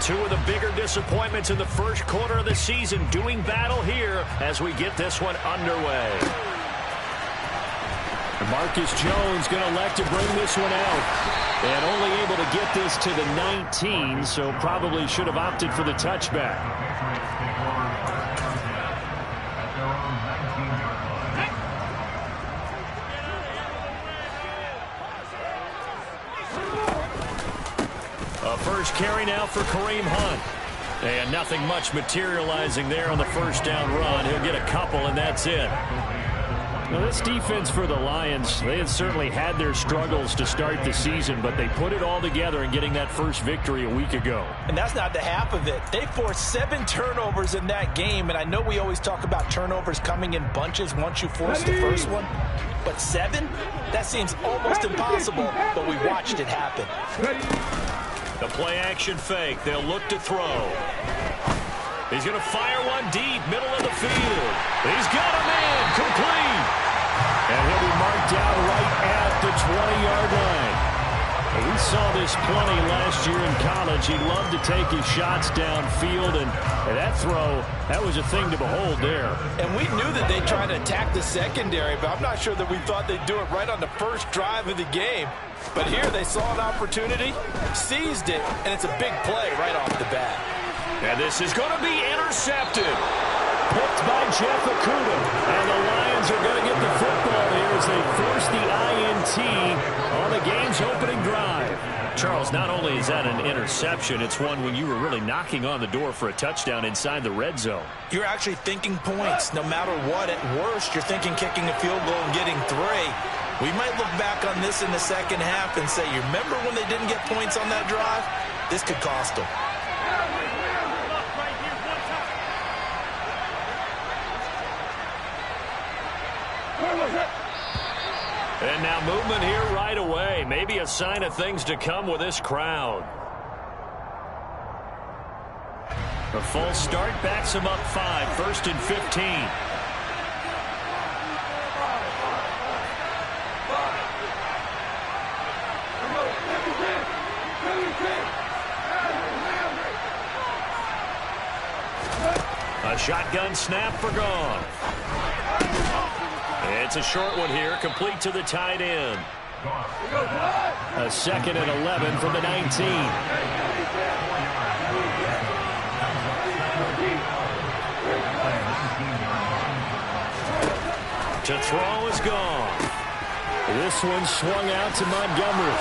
two of the bigger disappointments in the first quarter of the season doing battle here as we get this one underway. Marcus Jones going to elect to bring this one out. And only able to get this to the 19, so probably should have opted for the touchback. A first carry now for Kareem Hunt. And nothing much materializing there on the first down run. He'll get a couple, and that's it. Now, this defense for the Lions, they had certainly had their struggles to start the season, but they put it all together in getting that first victory a week ago. And that's not the half of it. They forced 7 turnovers in that game, and I know we always talk about turnovers coming in bunches once you force the first one, but 7? That seems almost impossible, but we watched it happen. The play-action fake. They'll look to throw. He's going to fire one deep, middle of the field. He's got a man, complete. And he'll be marked down right at the 20-yard line. We saw this plenty last year in college. He loved to take his shots downfield, and that throw, that was a thing to behold there. And we knew that they'd try to attack the secondary, but I'm not sure that we thought they'd do it right on the first drive of the game. But here they saw an opportunity, seized it, and it's a big play right off the bat. And this is going to be intercepted. Picked by Jeff Okudah. And the Lions are going to get the football here as they force the INT on the game's opening drive. Charles, not only is that an interception, it's one when you were really knocking on the door for a touchdown inside the red zone. You're actually thinking points. No matter what, at worst, you're thinking kicking a field goal and getting 3. We might look back on this in the second half and say, you remember when they didn't get points on that drive? This could cost them. And now movement here right away. Maybe a sign of things to come with this crowd. A false start backs him up 5, 1st and 15. A shotgun snap for Goff. It's a short one here, complete to the tight end. A 2nd and 11 from the 19. To throw is gone. This one swung out to Montgomery.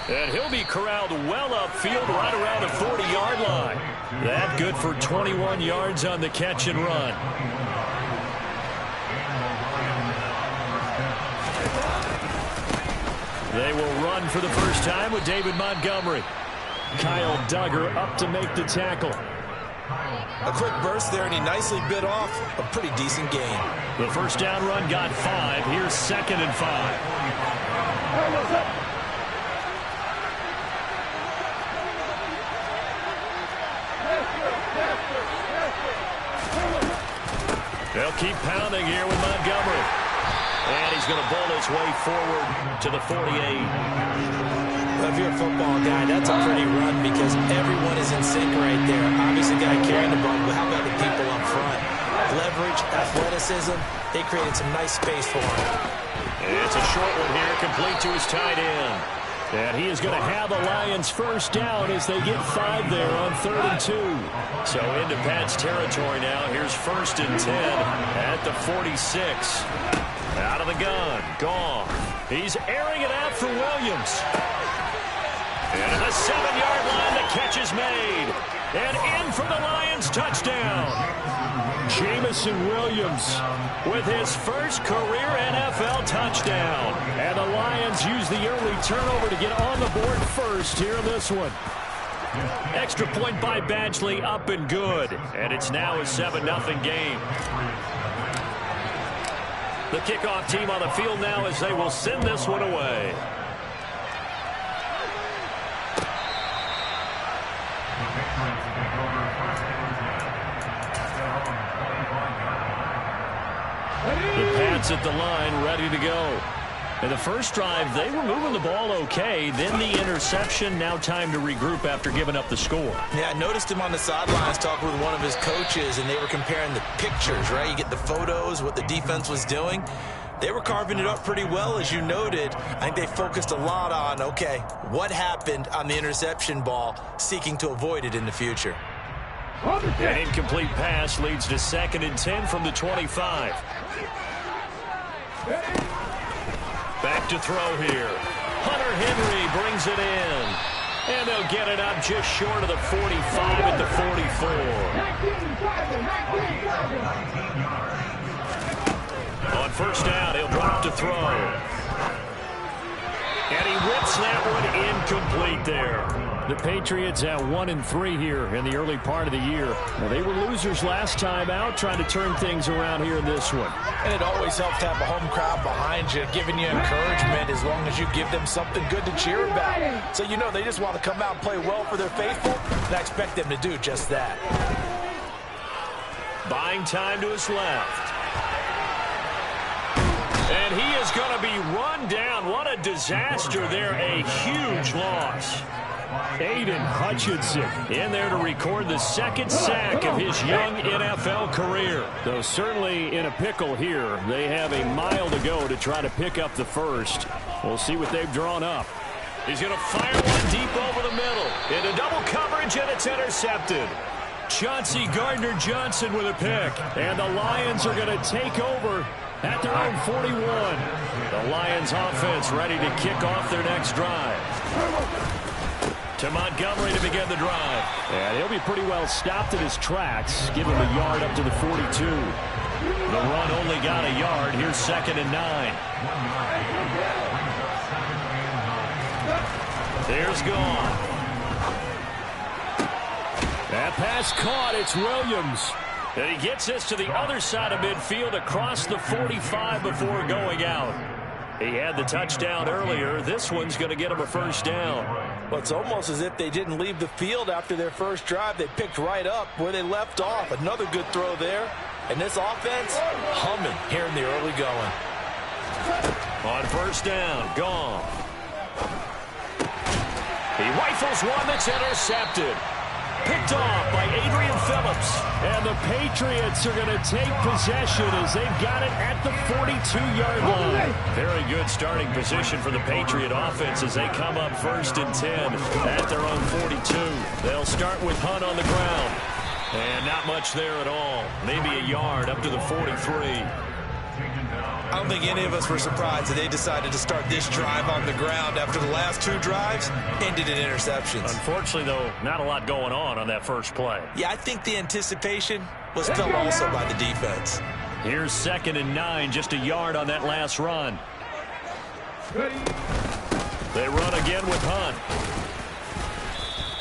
And he'll be corralled well upfield right around the 40-yard line. That good for 21 yards on the catch and run. They will run for the first time with David Montgomery. Kyle Duggar up to make the tackle. A quick burst there, and he nicely bit off a pretty decent gain. The first down run got 5. Here's 2nd and 5. They'll keep pounding here with Montgomery. And he's going to bowl his way forward to the 48. Well, if you're a football guy, that's a pretty run because everyone is in sync right there. Obviously, the guy carrying the ball, but how about the people up front? Leverage, athleticism, they created some nice space for him. It's a short one here, complete to his tight end. And he is going to have a Lions first down as they get 5 there on 3rd and 2. So into Pat's territory now. Here's 1st and 10 at the 46. Out of the gun, Goff. He's airing it out for Williams. And at the 7-yard line, the catch is made. And in for the Lions touchdown. Jamison Williams with his first career NFL touchdown. And the Lions use the early turnover to get on the board first here in this one. Extra point by Badgley, up and good. And it's now a 7-0 game. The kickoff team on the field now as they will send this one away. The Pats at the line, ready to go. In the first drive, they were moving the ball okay. Then the interception. Now time to regroup after giving up the score. Yeah, I noticed him on the sidelines talking with one of his coaches, and they were comparing the pictures, right? You get the photos, what the defense was doing. They were carving it up pretty well, as you noted. I think they focused a lot on, okay, what happened on the interception ball, seeking to avoid it in the future. An incomplete pass leads to 2nd and 10 from the 25. Back to throw here. Hunter Henry brings it in. And they'll get it up just short of the 45 at the 44. On first down, he'll drop to throw. And he whips that one incomplete there. The Patriots at 1-3 here in the early part of the year. Well, they were losers last time out, trying to turn things around here in this one. And it always helps to have a home crowd behind you, giving you encouragement as long as you give them something good to cheer about. So you know they just want to come out and play well for their faithful, and I expect them to do just that. Buying time to his left. And he is going to be run down. What a disaster there. A huge loss. Aiden Hutchinson in there to record the 2nd sack of his young NFL career. Though certainly in a pickle here. They have a mile to go to try to pick up the first. We'll see what they've drawn up. He's going to fire one deep over the middle. Into double coverage, and it's intercepted. Chauncey Gardner-Johnson with a pick. And the Lions are going to take over at their own 41. The Lions offense ready to kick off their next drive. To Montgomery to begin the drive. And he'll be pretty well stopped in his tracks. Give him a yard up to the 42. The run only got a yard. Here's 2nd and 9. There's gone. That pass caught. It's Williams. And he gets this to the other side of midfield across the 45 before going out. He had the touchdown earlier. This one's going to get him a first down. Well, it's almost as if they didn't leave the field after their first drive. They picked right up where they left off. Another good throw there. And this offense, humming here in the early going. On first down, gone. He rifles one that's intercepted. Picked off by Adrian Phillips. And the Patriots are going to take possession as they've got it at the 42-yard line. Very good starting position for the Patriot offense as they come up 1st and 10 at their own 42. They'll start with Hunt on the ground. And not much there at all. Maybe a yard up to the 43. I don't think any of us were surprised that they decided to start this drive on the ground after the last 2 drives ended in interceptions. Unfortunately, though, not a lot going on that first play. Yeah, I think the anticipation was felt also by the defense. Here's 2nd and 9, just a yard on that last run. They run again with Hunt.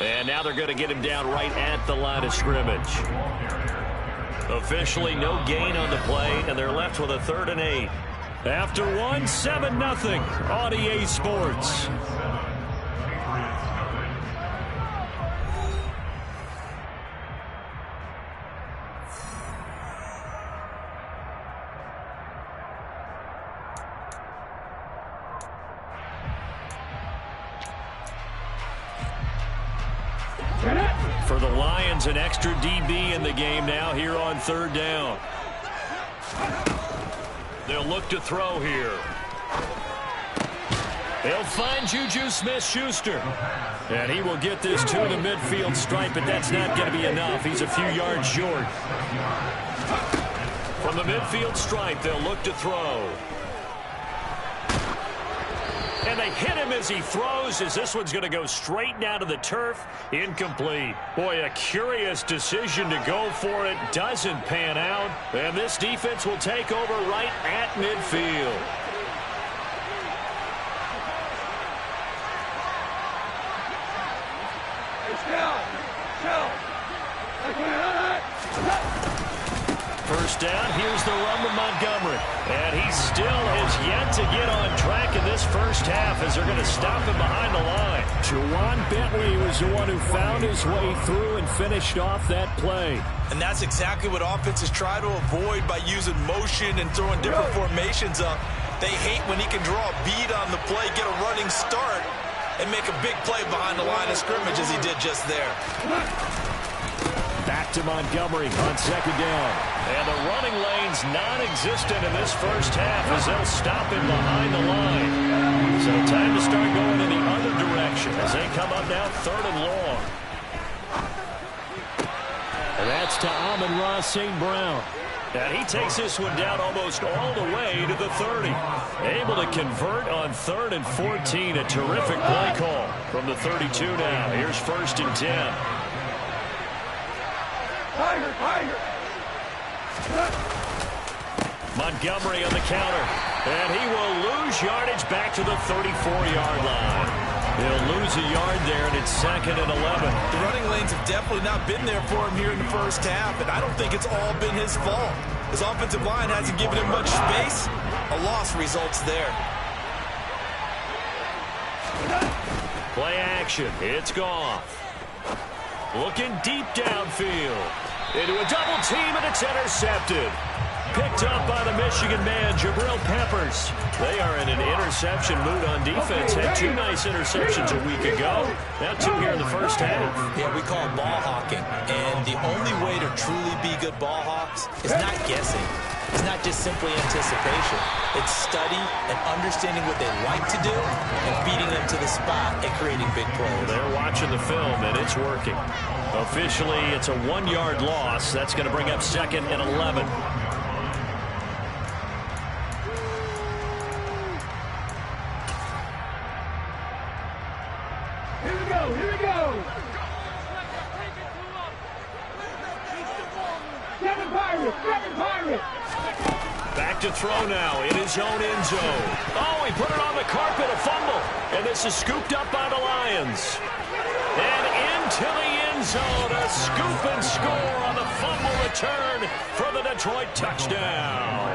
And now they're going to get him down right at the line of scrimmage. Officially no gain on the play, and they're left with a 3rd and 8. After one, 7-0 on EA Sports. For the Lions, an extra DB in the game now here on 3rd down. They'll look to throw here. They'll find Juju Smith-Schuster. And he will get this to the midfield stripe, but that's not going to be enough. He's a few yards short. From the midfield stripe, they'll look to throw. And they hit him as he throws, as this one's going to go straight down to the turf. Incomplete. Boy, a curious decision to go for it. Doesn't pan out. And this defense will take over right at midfield. First down, here's the run to Montgomery. And he still has yet to get on track in this first half as they're going to stop him behind the line. Juwan Bentley was the one who found his way through and finished off that play. And that's exactly what offenses try to avoid by using motion and throwing different formations up. They hate when he can draw a bead on the play, get a running start, and make a big play behind the line of scrimmage as he did just there. Back to Montgomery on second down. And the running lane's non-existent in this first half as they'll stop him behind the line. So time to start going in the other direction as they come up now third and long. And that's to Amon-Ra St. Brown. And he takes this one down almost all the way to the 30. Able to convert on 3rd and 14. A terrific play call from the 32 now. Here's 1st and 10. Montgomery on the counter. And he will lose yardage back to the 34-yard line. He'll lose a yard there, and it's 2nd and 11. The running lanes have definitely not been there for him here in the first half, and I don't think it's all been his fault. His offensive line hasn't given him much space. A loss results there. Play action. It's Goff. Looking deep downfield. Into a double team, and it's intercepted. Picked up by the Michigan man, Jabril Peppers. They are in an interception mood on defense. Had 2 nice interceptions a week ago. Now 2 here in the first half. Yeah, we call it ball hawking. And the only way to truly be good ball hawks is not guessing. It's not just simply anticipation. It's study and understanding what they like to do and feeding them to the spot and creating big plays. They're watching the film, and it's working. Officially, it's a 1-yard loss. That's going to bring up 2nd and 11. Here we go. Seven Pirates. Back to throw now in his own end zone. Oh, he put it on the carpet, a fumble. And this is scooped up by the Lions. And into the end zone, a scoop and score on the fumble return for the Detroit touchdown.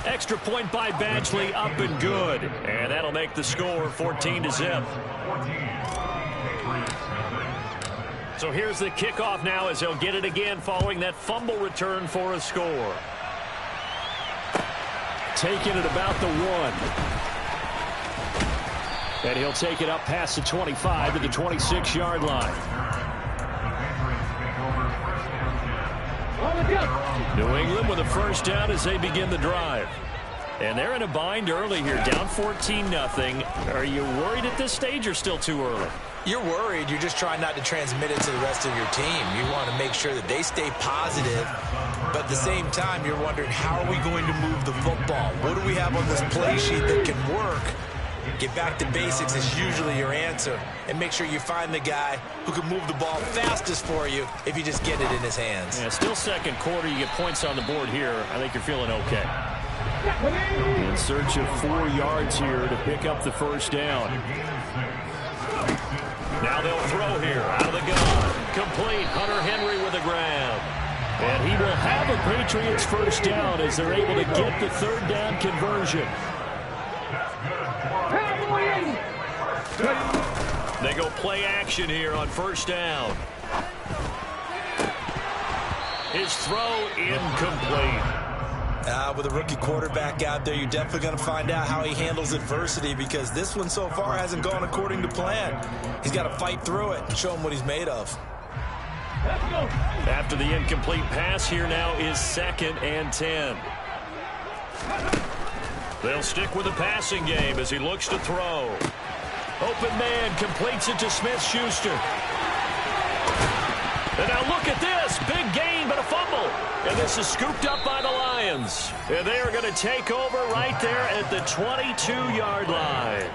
Extra point by Badgley, up and good. And that'll make the score 14-0. So here's the kickoff now as they'll get it again following that fumble return for a score. Taking it about the 1. And he'll take it up past the 25 to the 26-yard line. New England with a first down as they begin the drive. And they're in a bind early here, down 14-0. Are you worried at this stage or still too early? You're worried. You're just trying not to transmit it to the rest of your team. You want to make sure that they stay positive, but at the same time, you're wondering, how are we going to move the football? What do we have on this play sheet that can work? Get back to basics is usually your answer, and make sure you find the guy who can move the ball fastest for you if you just get it in his hands. Yeah, still second quarter. You get points on the board here. I think you're feeling okay. In search of 4 yards here to pick up the first down. Now they'll throw here out of the gun. Complete. Hunter Henry with a grab. And he will have a Patriots first down as they're able to get the 3rd down conversion. They go play action here on first down. His throw incomplete. With a rookie quarterback out there, you're definitely going to find out how he handles adversity, because this one so far hasn't gone according to plan. He's got to fight through it and show him what he's made of. After the incomplete pass, here now is 2nd and 10. They'll stick with the passing game as he looks to throw. Open man completes it to Smith-Schuster. And now look at this. Big gain, but a fumble. And this is scooped up by the Lions. And they are going to take over right there at the 22-yard line.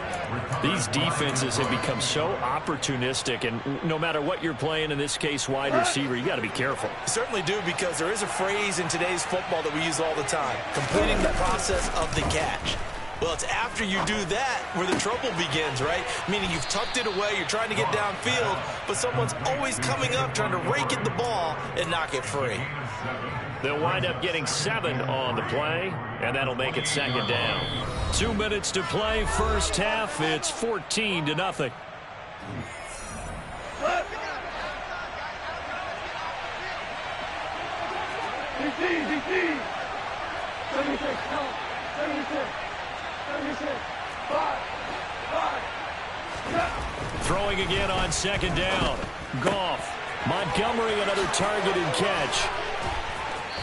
These defenses have become so opportunistic, and no matter what you're playing, in this case wide receiver, you got to be careful. You certainly do, because there is a phrase in today's football that we use all the time: completing the process of the catch. Well, it's after you do that where the trouble begins, right? Meaning you've tucked it away, you're trying to get downfield, but someone's always coming up trying to rake at the ball and knock it free. They'll wind up getting 7 on the play, and that'll make it 2nd down. 2 minutes to play first half. It's 14-0. DC. 76, help. 76. 76. 5. Throwing again on second down. Goff. Montgomery, another target and catch.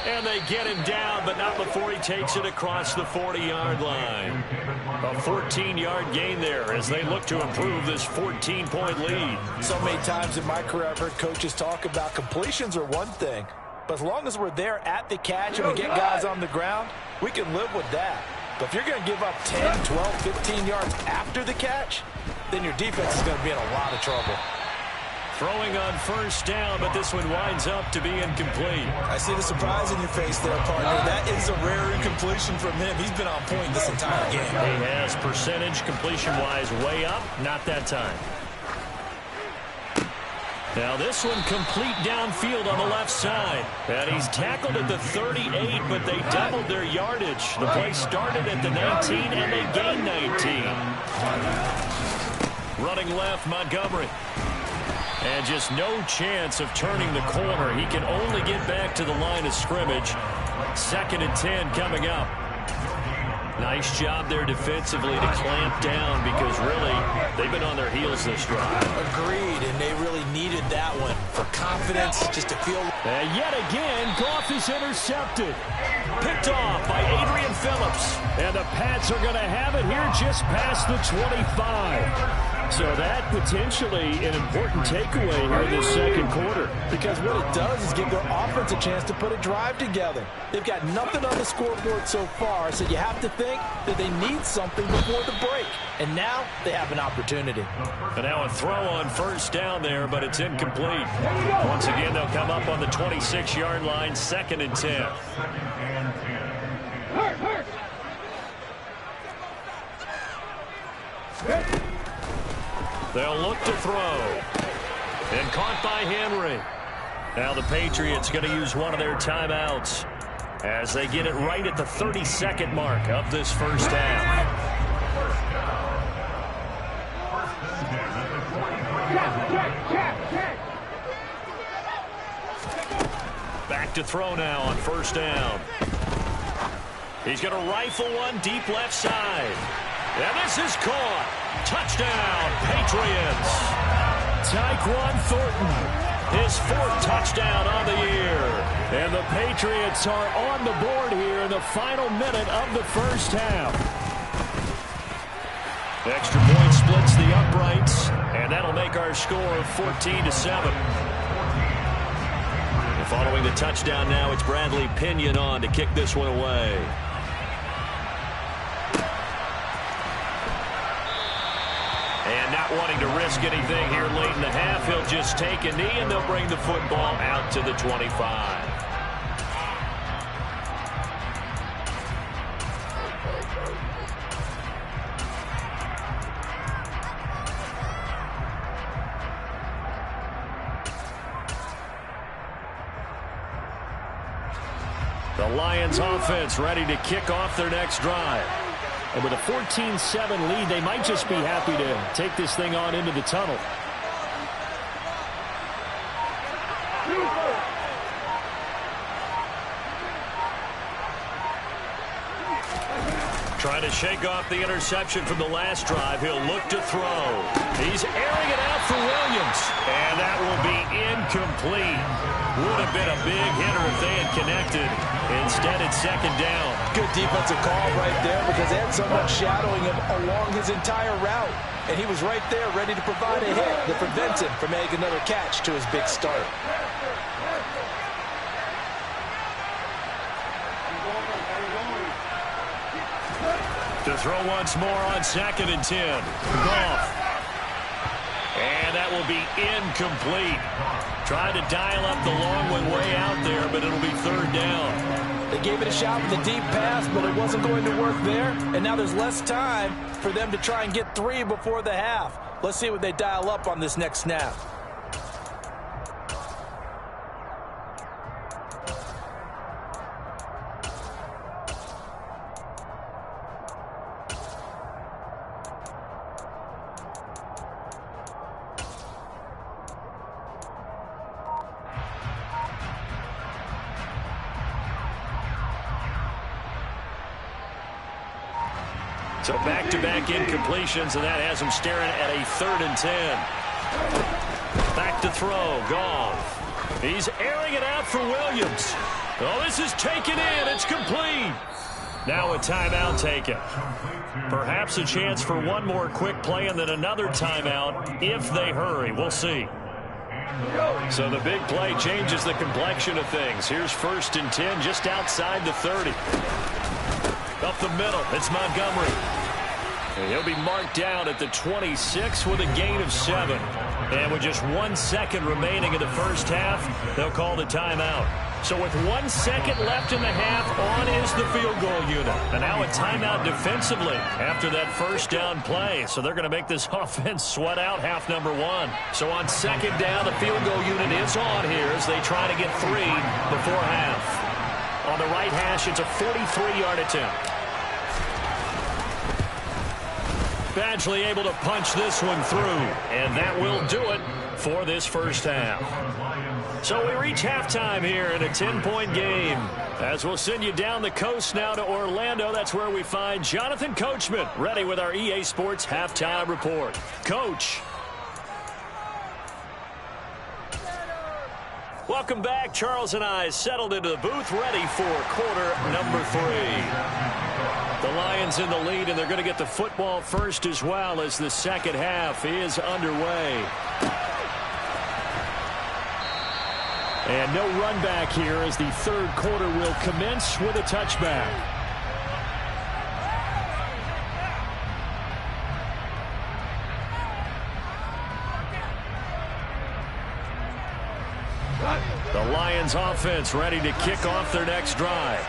And they get him down, but not before he takes it across the 40-yard line. A 14-yard gain there as they look to improve this 14-point lead. So many times in my career I've heard coaches talk about completions are one thing, but as long as we're there at the catch and we get guys on the ground, we can live with that. But if you're going to give up 10, 12, 15 yards after the catch, then your defense is going to be in a lot of trouble. Throwing on first down, but this one winds up to be incomplete. I see the surprise in your face there, partner. That is a rare incompletion from him. He's been on point this entire game. He has percentage completion-wise way up. Not that time. Now this one complete downfield on the left side. And he's tackled at the 38, but they doubled their yardage. The play started at the 19, and they gained 19. Running left, Montgomery. And just no chance of turning the corner. He can only get back to the line of scrimmage. 2nd and 10 coming up. Nice job there defensively to clamp down because really they've been on their heels this drive. Agreed, and they really needed that one for confidence, just to feel. And yet again, Goff is intercepted. Picked off by Adrian Phillips. And the Pats are going to have it here just past the 25. So that potentially an important takeaway here in this second quarter. Because what it does is give their offense a chance to put a drive together. They've got nothing on the scoreboard so far, so you have to think that they need something before the break. And now they have an opportunity. And now a throw on first down there, but it's incomplete. Once again, they'll come up on the 26-yard line, 2nd and 10. Hurt. They'll look to throw. And caught by Henry. Now the Patriots going to use one of their timeouts as they get it right at the 32nd mark of this first half. Back to throw now on first down. He's going to rifle one deep left side. And this is caught. Touchdown, Patriots. Tyquan Thornton, his 4th touchdown on the year. And the Patriots are on the board here in the final minute of the first half. Extra point splits the uprights, and that'll make our score 14-7. And following the touchdown now, it's Bradley Pinion on to kick this one away. And not wanting to risk anything here late in the half, he'll just take a knee, and they'll bring the football out to the 25. The Lions offense ready to kick off their next drive. And with a 14-7 lead, they might just be happy to take this thing on into the tunnel. Trying to shake off the interception from the last drive. He'll look to throw. He's airing it out for Williams. And that will be incomplete. Would have been a big hitter if they had connected. Instead, it's 2nd down. Good defensive call right there because they had someone shadowing him along his entire route. And he was right there ready to provide a hit that prevents him from making another catch to his big start. To throw once more on 2nd and 10. Goff. And that will be incomplete. Trying to dial up the long one way out there, but it'll be 3rd down. They gave it a shot with a deep pass, but it wasn't going to work there. And now there's less time for them to try and get 3 before the half. Let's see what they dial up on this next snap. So back-to-back incompletions, and that has him staring at a 3rd and 10. Back to throw. Goff. He's airing it out for Williams. Oh, this is taken in. It's complete. Now a timeout taken. Perhaps a chance for one more quick play and then another timeout if they hurry. We'll see. So the big play changes the complexion of things. Here's 1st and 10 just outside the 30. Up the middle, it's Montgomery. And he'll be marked down at the 26 with a gain of 7. And with just 1 second remaining in the first half, they'll call the timeout. So with 1 second left in the half, on is the field goal unit. And now a timeout defensively after that first down play. So they're going to make this offense sweat out half number 1. So on 2nd down, the field goal unit is on here as they try to get 3 before half. On the right hash, it's a 43-yard attempt. Badgley able to punch this one through, and that will do it for this first half. So we reach halftime here in a 10-point game. As we'll send you down the coast now to Orlando, that's where we find Jonathan Coachman ready with our EA Sports Halftime Report. Coach. Welcome back. Charles and I settled into the booth ready for quarter number 3. The Lions in the lead, and they're going to get the football first as well as the second half is underway. And no run back here as the 3rd quarter will commence with a touchback. The Lions offense ready to kick off their next drive.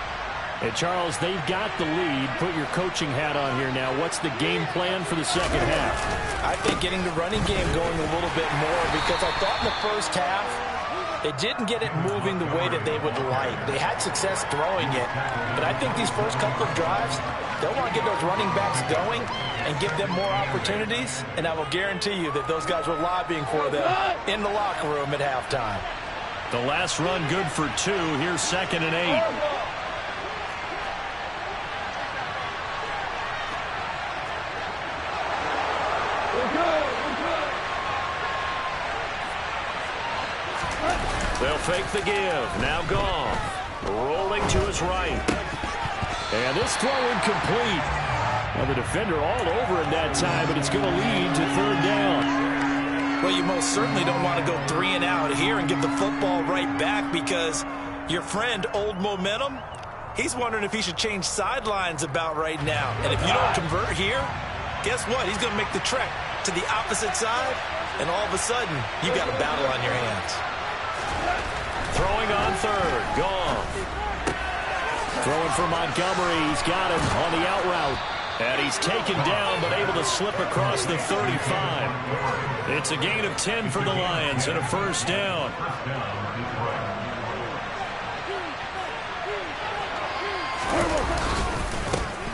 And Charles, they've got the lead. Put your coaching hat on here now. What's the game plan for the second half? I think getting the running game going a little bit more, because I thought in the first half they didn't get it moving the way that they would like. They had success throwing it, but I think these first couple of drives, they'll want to get those running backs going and give them more opportunities, and I will guarantee you that those guys were lobbying for them in the locker room at halftime. The last run good for 2. Here's 2nd and 8. They'll fake the give. Now Goff. Rolling to his right. And this throw incomplete. Well, the defender all over him that time, but it's going to lead to 3rd down. Well, you most certainly don't want to go 3 and out here and give the football right back, because your friend, Old Momentum, he's wondering if he should change sidelines about right now. And if you don't convert here, guess what? He's going to make the trek to the opposite side, and all of a sudden, you got a battle on your hands. Throwing on 3rd. Goff. Throwing for Montgomery. He's got him on the out route. And he's taken down, but able to slip across the 35. It's a gain of 10 for the Lions and a first down.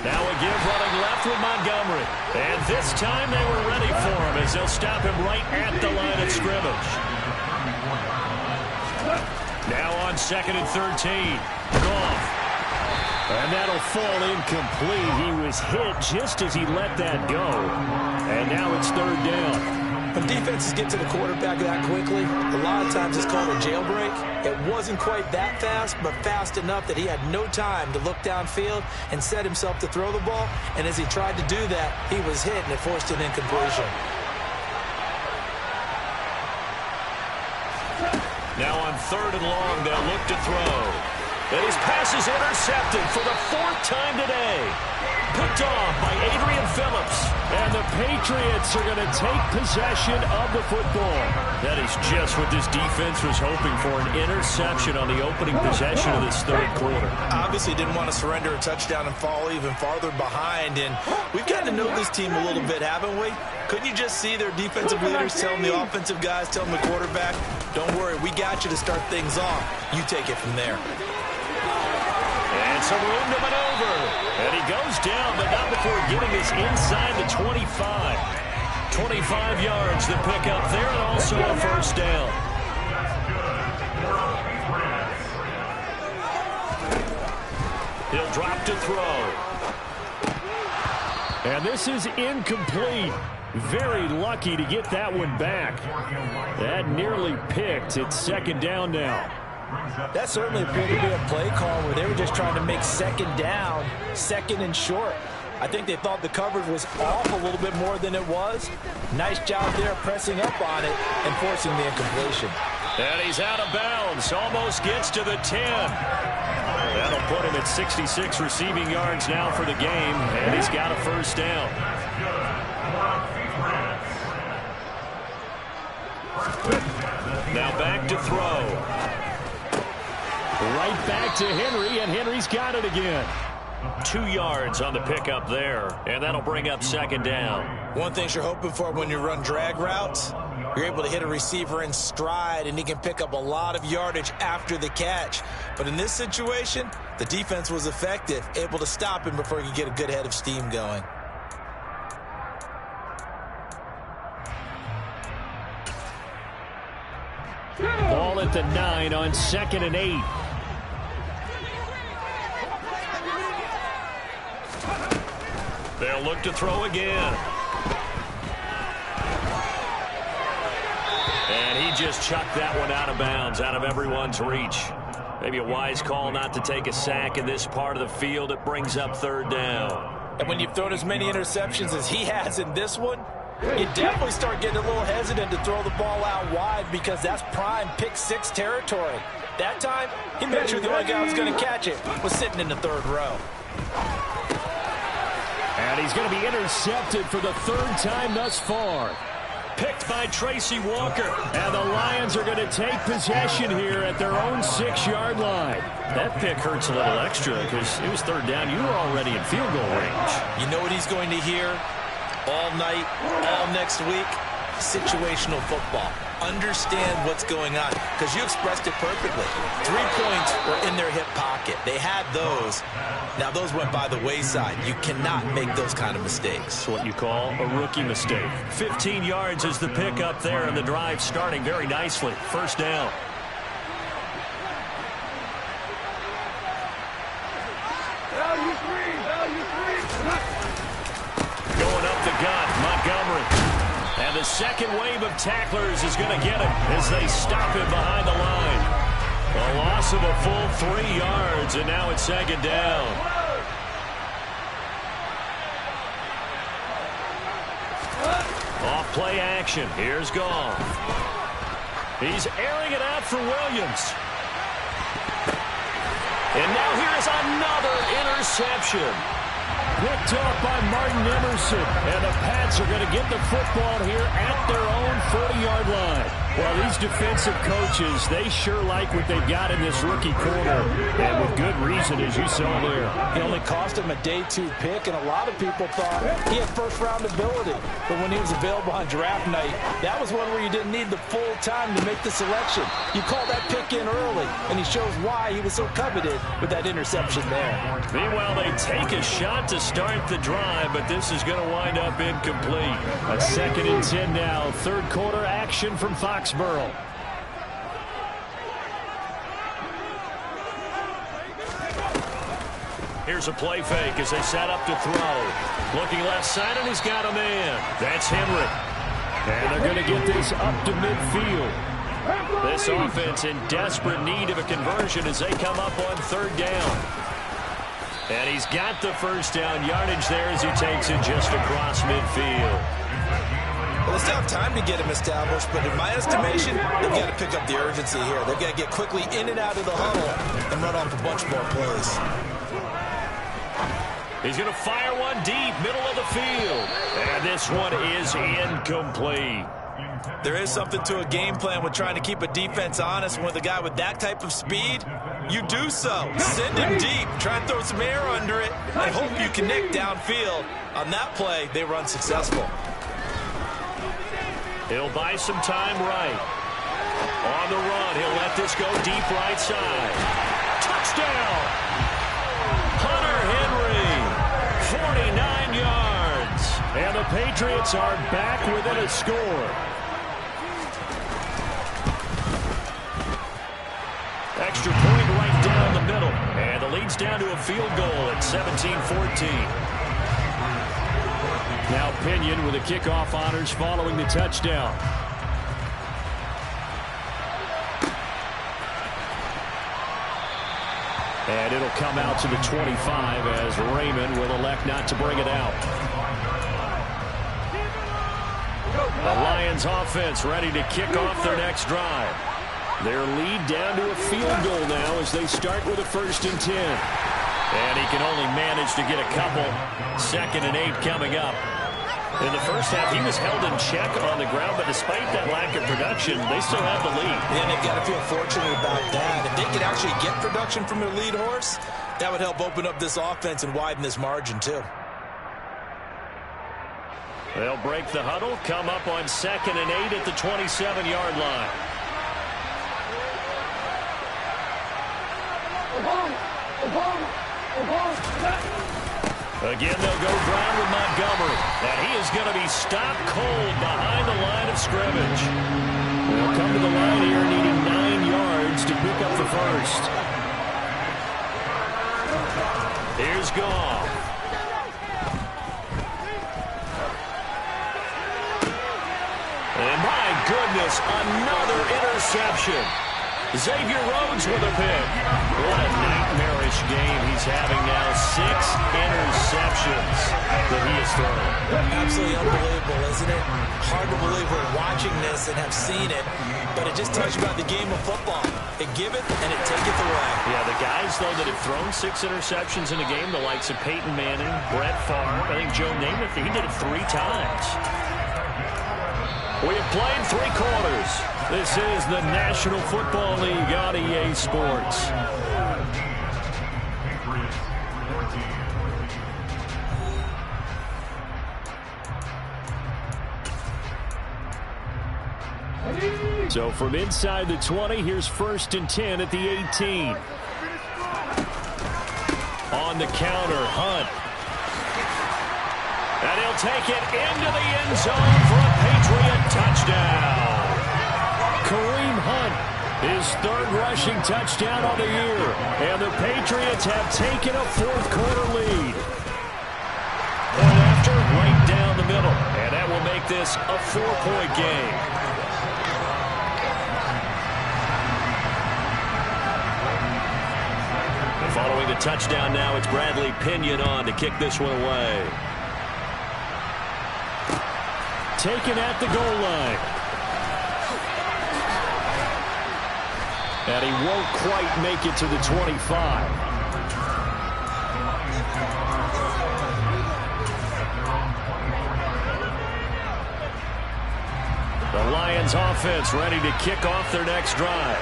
Now a give running left with Montgomery. And this time they were ready for him as they'll stop him right at the line of scrimmage. Now on 2nd and 13. Goff. And that'll fall incomplete. He was hit just as he let that go. And now it's 3rd down. When defenses get to the quarterback that quickly, a lot of times it's called a jailbreak. It wasn't quite that fast, but fast enough that he had no time to look downfield and set himself to throw the ball. And as he tried to do that, he was hit, and it forced an incompletion. Now on 3rd and long, they'll look to throw. And his pass is intercepted for the 4th time today. Picked off by Adrian Phillips. And the Patriots are going to take possession of the football. That is just what this defense was hoping for, an interception on the opening possession of this 3rd quarter. Obviously didn't want to surrender a touchdown and fall even farther behind. And we've gotten to know this team a little bit, haven't we? Couldn't you just see their defensive leaders telling the offensive guys, telling the quarterback, don't worry, we got you to start things off. You take it from there. And some room to maneuver. And he goes down, but not before getting this inside the 25. 25 yards to pick up there, and also a first down. He'll drop to throw. And this is incomplete. Very lucky to get that one back. That nearly picked. It's second down now. That certainly appeared to be a play call where they were just trying to make second down, second and short. I think they thought the coverage was off a little bit more than it was. Nice job there pressing up on it and forcing the incompletion. And he's out of bounds. Almost gets to the 10. That'll put him at 66 receiving yards now for the game. And he's got a first down. Now back to throw. Right back to Henry, and Henry's got it again. 2 yards on the pickup there, and that'll bring up second down. One thing you're hoping for when you run drag routes, you're able to hit a receiver in stride, and he can pick up a lot of yardage after the catch. But in this situation, the defense was effective, able to stop him before he could get a good head of steam going. Ball at the 9 on 2nd and 8. They'll look to throw again. And he just chucked that one out of bounds, out of everyone's reach. Maybe a wise call not to take a sack in this part of the field. It brings up third down. And when you've thrown as many interceptions as he has in this one, you definitely start getting a little hesitant to throw the ball out wide because that's prime pick six territory. That time, he made sure the only guy who was going to catch it was sitting in the third row. And he's going to be intercepted for the third time thus far. Picked by Tracy Walker. And the Lions are going to take possession here at their own 6-yard line. That pick hurts a little extra because it was third down. You were already in field goal range. You know what he's going to hear all night, all next week? Situational football. Understand what's going on, because you expressed it perfectly. 3 points were in their hip pocket. They had those. Now those went by the wayside. You cannot make those kind of mistakes. It's what you call a rookie mistake. 15 yards is the pick up there, and the drive starting very nicely. First down. Going up the gut, Montgomery. And the second wave of tacklers is going to get him as they stop him behind the line. A loss of a full 3 yards, and now it's second down. Off play action. Here's Goff. He's airing it out for Williams. And now here's another interception. Picked up by Martin Emerson. And the Pats are going to get the football here at their own 40-yard line. Well, these defensive coaches, they sure like what they've got in this rookie corner. And with good reason, as you saw there. It only cost him a day 2 pick, and a lot of people thought he had first-round ability. But when he was available on draft night, that was one where you didn't need the full time to make the selection. You call that pick in early, and he shows why he was so coveted with that interception there. Meanwhile, they take a shot to start the drive, but this is going to wind up incomplete. A 2nd and 10 now. Third quarter action from Foxborough. Here's a play fake as they set up to throw. Looking left side, and he's got a man. That's Henry. And they're going to get this up to midfield. This offense in desperate need of a conversion as they come up on third down. And he's got the first down yardage there as he takes it just across midfield. Well, they still have time to get him established, but in my estimation, they've got to pick up the urgency here. They've got to get quickly in and out of the huddle and run off a bunch more plays. He's going to fire one deep, middle of the field. And this one is incomplete. There is something to a game plan with trying to keep a defense honest. With a guy with that type of speed, you do so. Send him deep, try and throw some air under it, and hope you connect downfield. On that play, they were unsuccessful. He'll buy some time right. On the run, he'll let this go deep right side. Touchdown! Hunter Henry, 49 yards. And the Patriots are back within a score. Extra point right down the middle. And the lead's down to a field goal at 17-14. Now Pinion with the kickoff honors following the touchdown. And it'll come out to the 25 as Raymond will elect not to bring it out. The Lions offense ready to kick off their next drive. Their lead down to a field goal now as they start with a 1st and 10. And he can only manage to get a couple. 2nd and 8 coming up. In the first half, he was held in check on the ground, but despite that lack of production, they still have the lead. And they've got to feel fortunate about that. If they could actually get production from their lead horse, that would help open up this offense and widen this margin too. They'll break the huddle, come up on 2nd and 8 at the 27-yard line. Again, they'll go ground with Montgomery. And he is going to be stopped cold behind the line of scrimmage. They'll come to the line here needing 9 yards to pick up the first. Here's Goff. And my goodness, another interception. Xavier Rhodes with a pick. What a nightmarish game he's having now. 6 interceptions that he has thrown. Absolutely unbelievable, isn't it? Hard to believe we're watching this and have seen it, but it just tells you about the game of football. It give it and it taketh away. Yeah, the guys, though, that have thrown 6 interceptions in a game, the likes of Peyton Manning, Brett Favre, I think Joe Namath, he did it 3 times. We have played 3 quarters. This is the National Football League on EA Sports. So from inside the 20, here's 1st and 10 at the 18. On the counter, Hunt. And he'll take it into the end zone for a Patriot touchdown. Kareem Hunt, his 3rd rushing touchdown of the year. And the Patriots have taken a 4th quarter lead. Point after, right down the middle. And that will make this a 4-point game. Following the touchdown now, it's Bradley Pinion on to kick this one away. Taken at the goal line. And he won't quite make it to the 25. The Lions offense ready to kick off their next drive.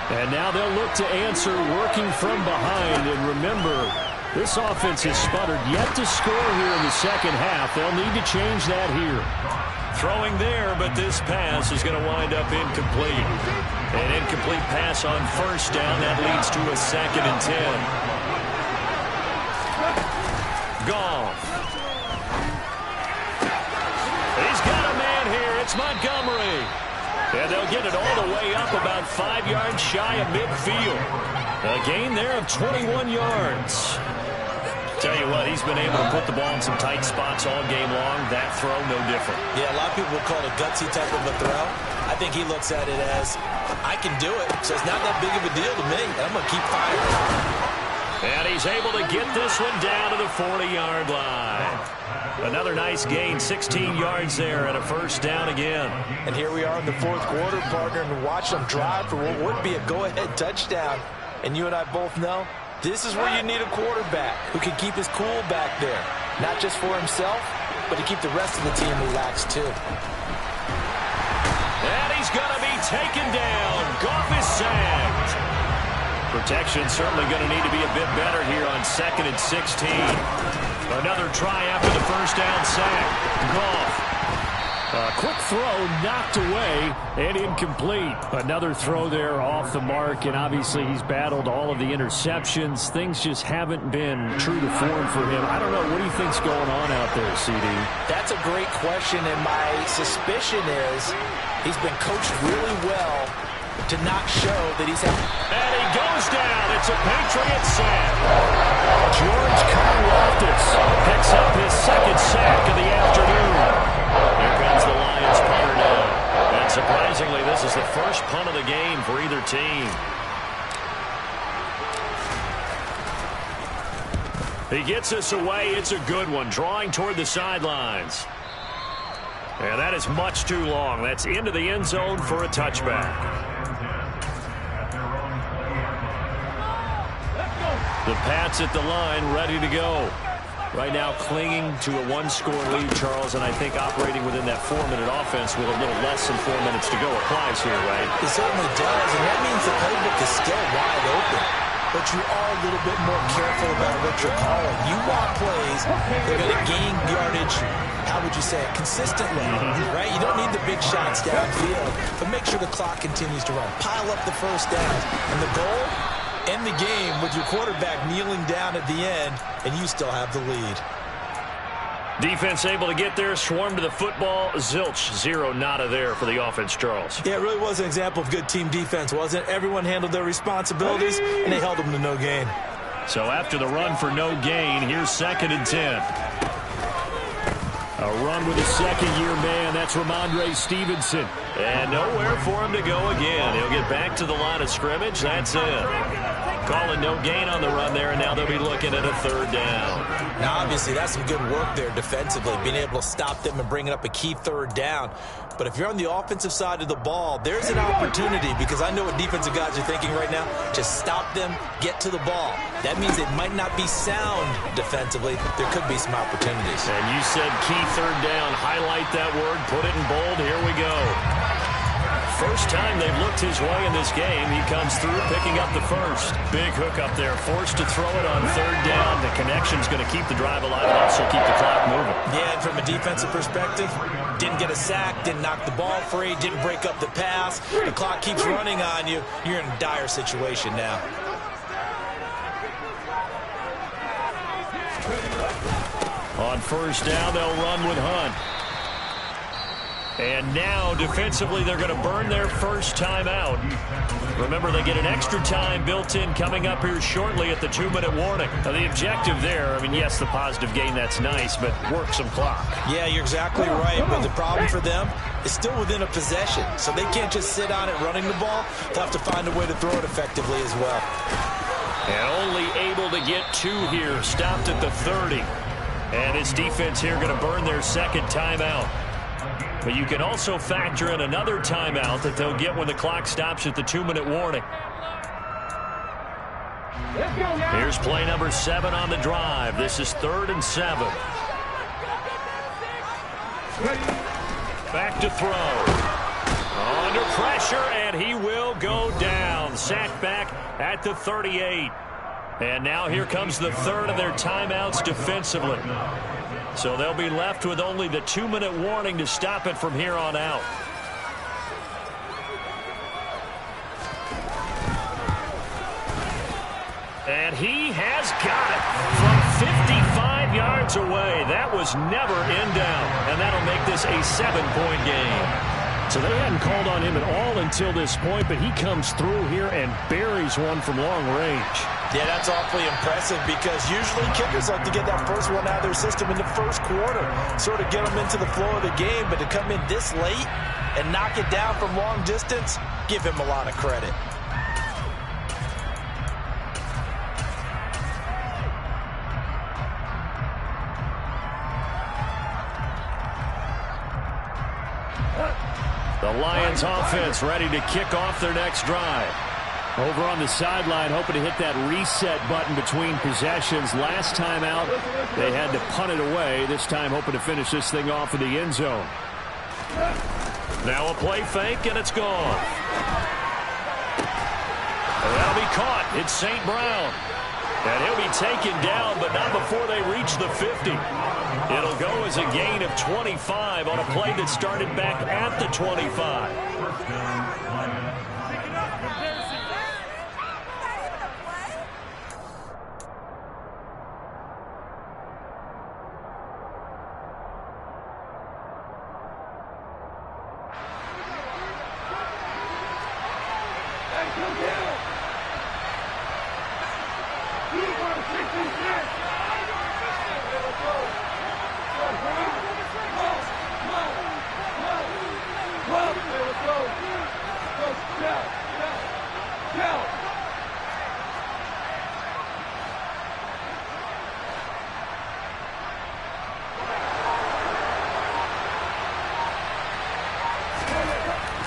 And now they'll look to answer working from behind. And remember, this offense has sputtered yet to score here in the second half. They'll need to change that here. Throwing there, but this pass is going to wind up incomplete. An incomplete pass on 1st down. That leads to a 2nd and 10. Goff. He's got a man here. It's Montgomery. And they'll get it all the way up about 5 yards shy of midfield. A gain there of 21 yards. Tell you what, he's been able to put the ball in some tight spots all game long. That throw, no different. Yeah, a lot of people would call it a gutsy type of a throw. I think he looks at it as, I can do it, so it's not that big of a deal to me. I'm going to keep firing. And he's able to get this one down to the 40-yard line. Another nice gain, 16 yards there, and a 1st down again. And here we are in the 4th quarter, partner, and watch them drive for what would be a go-ahead touchdown. And you and I both know this is where you need a quarterback who can keep his cool back there. Not just for himself, but to keep the rest of the team relaxed too. And he's going to be taken down. Goff is sacked. Protection certainly going to need to be a bit better here on 2nd and 16. Another try after the 1st down sack. Goff. A quick throw knocked away and incomplete. Another throw there off the mark, and obviously he's battled all of the interceptions. Things just haven't been true to form for him. I don't know. What do you think's going on out there, CD? That's a great question, and my suspicion is he's been coached really well to not show that he's had. And he goes down. It's a Patriot sack. George Karlaftis picks up his 2nd sack of the afternoon. He gets us away. It's a good one, drawing toward the sidelines. And that is much too long. That's into the end zone for a touchback. The Pats at the line, ready to go. Right now clinging to a one-score lead, Charles, and I think operating within that 4-minute offense with a little less than 4 minutes to go applies here, right? It certainly does, and that means the playbook is still wide open. But you are a little bit more careful about what you're calling. You want plays that are going to gain yardage, how would you say it, consistently, right? You don't need the big shots downfield, but make sure the clock continues to run. Pile up the first downs. And the goal, end the game with your quarterback kneeling down at the end, and you still have the lead. Defense able to get there, swarm to the football. Zilch, zero, nada there for the offense, Charles. Yeah, it really was an example of good team defense, wasn't it? Everyone handled their responsibilities, and they held them to no gain. So after the run for no gain, here's 2nd and 10. A run with a second-year man. That's Ramondre Stevenson. And nowhere for him to go again. He'll get back to the line of scrimmage. That's it. Calling no gain on the run there, and now they'll be looking at a 3rd down. Now, obviously, that's some good work there defensively, being able to stop them and bringing up a key 3rd down. But if you're on the offensive side of the ball, there's an opportunity, because I know what defensive guys are thinking right now. Just stop them, get to the ball. That means they might not be sound defensively. There could be some opportunities. And you said key 3rd down. Highlight that word. Put it in bold. Here we go. First time they've looked his way in this game. He comes through picking up the first. Big hook up there. Forced to throw it on 3rd down. The connection's going to keep the drive alive and also keep the clock moving. Yeah, and from a defensive perspective, didn't get a sack, didn't knock the ball free, didn't break up the pass. The clock keeps running on you. You're in a dire situation now. On 1st down, they'll run with Hunt. And now, defensively, they're going to burn their first timeout. Remember, they get an extra time built in coming up here shortly at the 2-minute warning. Now, the objective there, I mean, yes, the positive gain, that's nice, but work some clock. Yeah, you're exactly right, but the problem for them is still within a possession, so they can't just sit on it running the ball. They'll have to find a way to throw it effectively as well. And only able to get 2 here, stopped at the 30. And his defense here going to burn their 2nd timeout. But you can also factor in another timeout that they'll get when the clock stops at the 2-minute warning. Here's play number 7 on the drive. This is 3rd and 7. Back to throw. Under pressure, and he will go down. Sacked back at the 38. And now here comes the 3rd of their timeouts defensively. So they'll be left with only the 2-minute warning to stop it from here on out. And he has got it from 55 yards away. That was never in down. And that'll make this a 7-point game. So they hadn't called on him at all until this point, but he comes through here and buries one from long range. Yeah, that's awfully impressive because usually kickers like to get that first one out of their system in the first quarter, sort of get them into the flow of the game, but to come in this late and knock it down from long distance, give him a lot of credit. The Lions offense ready to kick off their next drive. Over on the sideline, hoping to hit that reset button between possessions. Last time out, they had to punt it away. This time, hoping to finish this thing off in the end zone. Now a play fake, and it's gone. That'll be caught. It's St. Brown. And he'll be taken down, but not before they reach the 50. It'll go as a gain of 25 on a play that started back at the 25.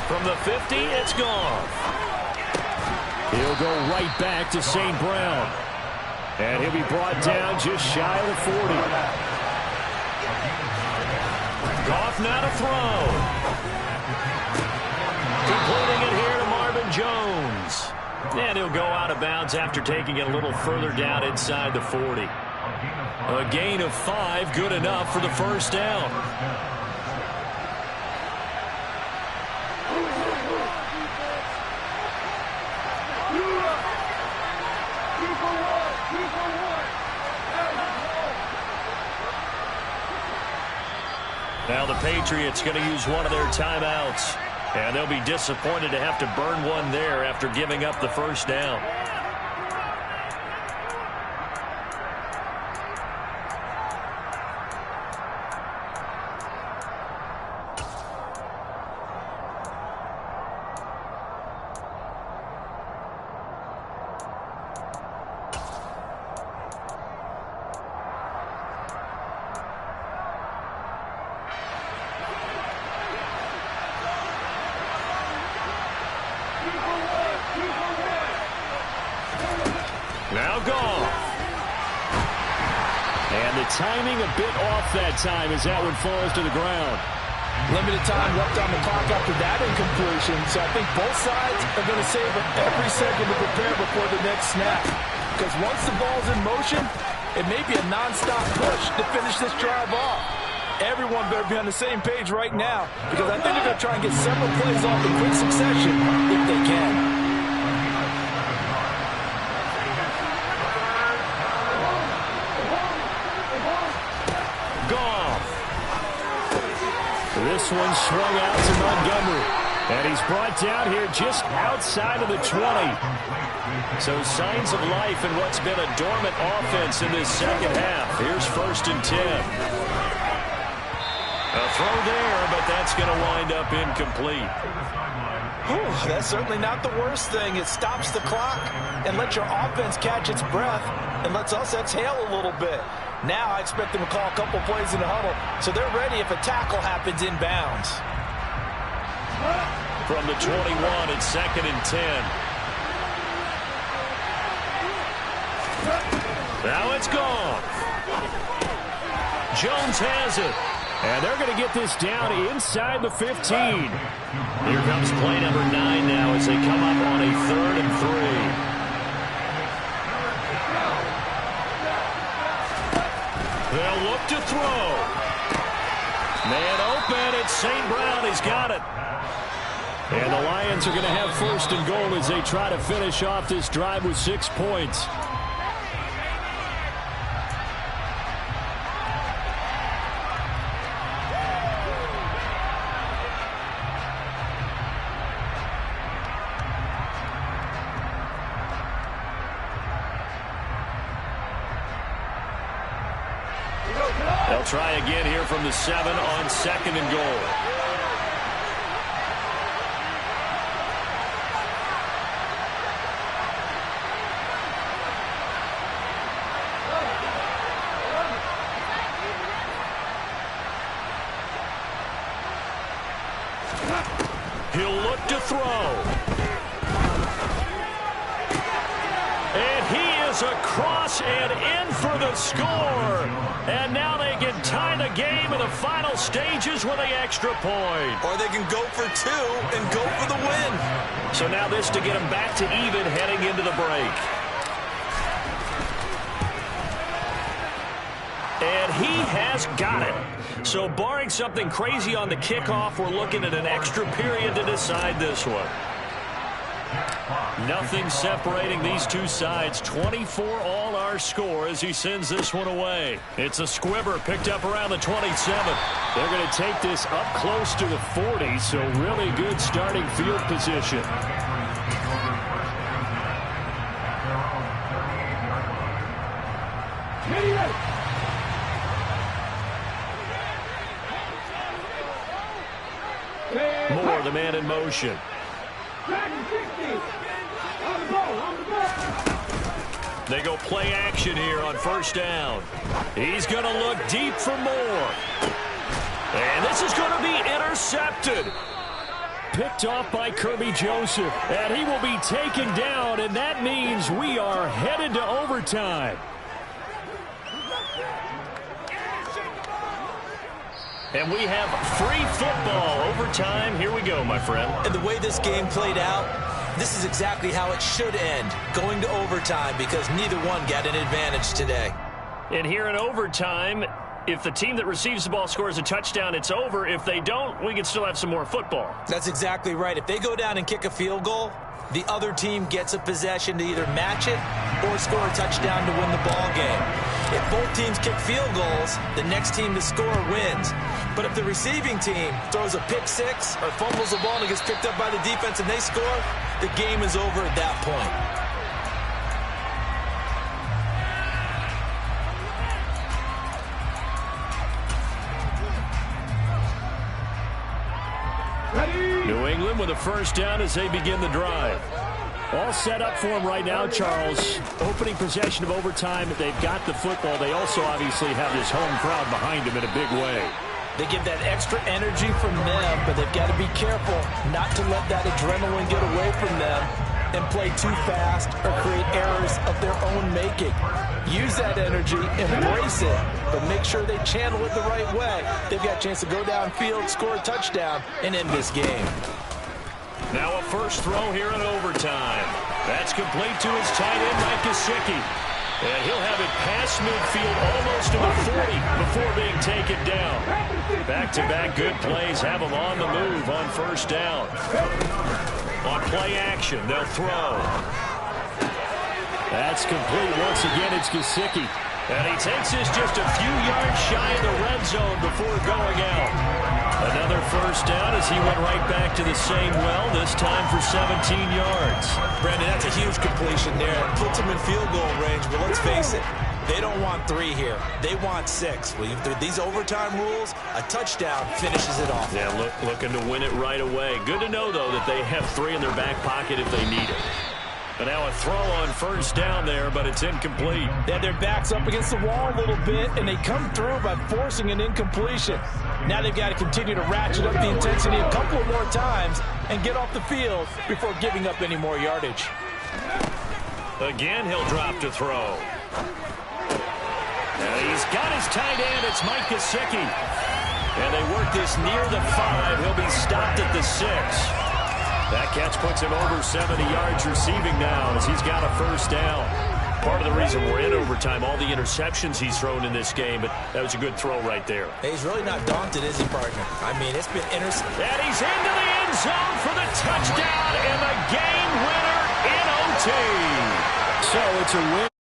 From the 50, it's gone. He'll go right back to St. Brown. And he'll be brought down just shy of the 40. Goff now to throw. Completing it here to Marvin Jones. And he'll go out of bounds after taking it a little further down inside the 40. A gain of 5, good enough for the first down. Now the Patriots going to use one of their timeouts. And they'll be disappointed to have to burn one there after giving up the first down. Now Goff. And the timing a bit off that time as that one falls to the ground. Limited time left on the clock after that incompletion, so I think both sides are going to savor every second to prepare before the next snap. Because once the ball's in motion, it may be a non-stop push to finish this drive off. Everyone better be on the same page right now, because I think they're going to try and get several plays off in quick succession if they can. This one swung out to Montgomery. And he's brought down here just outside of the 20. So signs of life in what's been a dormant offense in this second half. Here's 1st and 10. A throw there, but that's going to wind up incomplete. Whew, that's certainly not the worst thing. It stops the clock and lets your offense catch its breath and lets us exhale a little bit. Now I expect them to call a couple plays in the huddle, so they're ready if a tackle happens inbounds. From the 21, it's 2nd and 10. Now it's gone. Jones has it. And they're going to get this down inside the 15. Here comes play number 9 now as they come up on a 3rd and 3. They'll look to throw. Man open. It's St. Brown. He's got it. And the Lions are going to have 1st and goal as they try to finish off this drive with 6 points. They'll try again here from the 7 on 2nd and goal. He'll look to throw. And he is across and in for the score. And now they can tie the game in the final stages with an extra point. Or they can go for 2 and go for the win. So now this to get them back to even heading into the break. And he has got it. So barring something crazy on the kickoff, we're looking at an extra period to decide this one. Nothing separating these two sides. 24 all our score as he sends this one away. It's a squibber picked up around the 27. They're going to take this up close to the 40, so really good starting field position. Moore, the man in motion. They go play action here on 1st down. He's going to look deep for Moore. And this is going to be intercepted. Picked off by Kirby Joseph, and he will be taken down, and that means we are headed to overtime. And we have free football overtime. Here we go, my friend. And the way this game played out, this is exactly how it should end, going to overtime, because neither one got an advantage today. And here in overtime, if the team that receives the ball scores a touchdown, it's over. If they don't, we can still have some more football. That's exactly right. If they go down and kick a field goal, the other team gets a possession to either match it or score a touchdown to win the ball game. If both teams kick field goals, the next team to score wins. But if the receiving team throws a pick six or fumbles the ball and it gets picked up by the defense and they score, the game is over at that point. New England with a first down as they begin the drive. All set up for them right now, Charles. Opening possession of overtime. They've got the football. They also obviously have this home crowd behind them in a big way. They give that extra energy from them, but they've got to be careful not to let that adrenaline get away from them and play too fast or create errors of their own making. Use that energy, embrace it, but make sure they channel it the right way. They've got a chance to go downfield, score a touchdown, and end this game. Now a first throw here in overtime. That's complete to his tight end, Mike Gesicki. And he'll have it past midfield almost to the 40 before being taken down. Back-to-back good plays have him on the move on first down. On play action, they'll throw. That's complete. Once again, it's Gesicki. And he takes this just a few yards shy of the red zone before going out. Another first down as he went right back to the same well, this time for 17 yards. Brandon, that's a huge completion there. It puts him in field goal range, but let's face it, they don't want 3 here. They want 6. Well, through these overtime rules, a touchdown finishes it off. Yeah, looking to win it right away. Good to know, though, that they have 3 in their back pocket if they need it. But now a throw on first down there, but it's incomplete. Yeah, their back's up against the wall a little bit, and they come through by forcing an incompletion. Now they've got to continue to ratchet up the intensity a couple of more times and get off the field before giving up any more yardage. Again, he'll drop to throw. Now he's got his tight end. It's Mike Gesicki. And they work this near the 5. He'll be stopped at the 6. That catch puts him over 70 yards receiving now as he's got a first down. Part of the reason we're in overtime, all the interceptions he's thrown in this game, but that was a good throw right there. Hey, he's really not daunted, is he, partner? I mean, it's been intercepted. And he's into the end zone for the touchdown and the game winner in OT. So it's a win.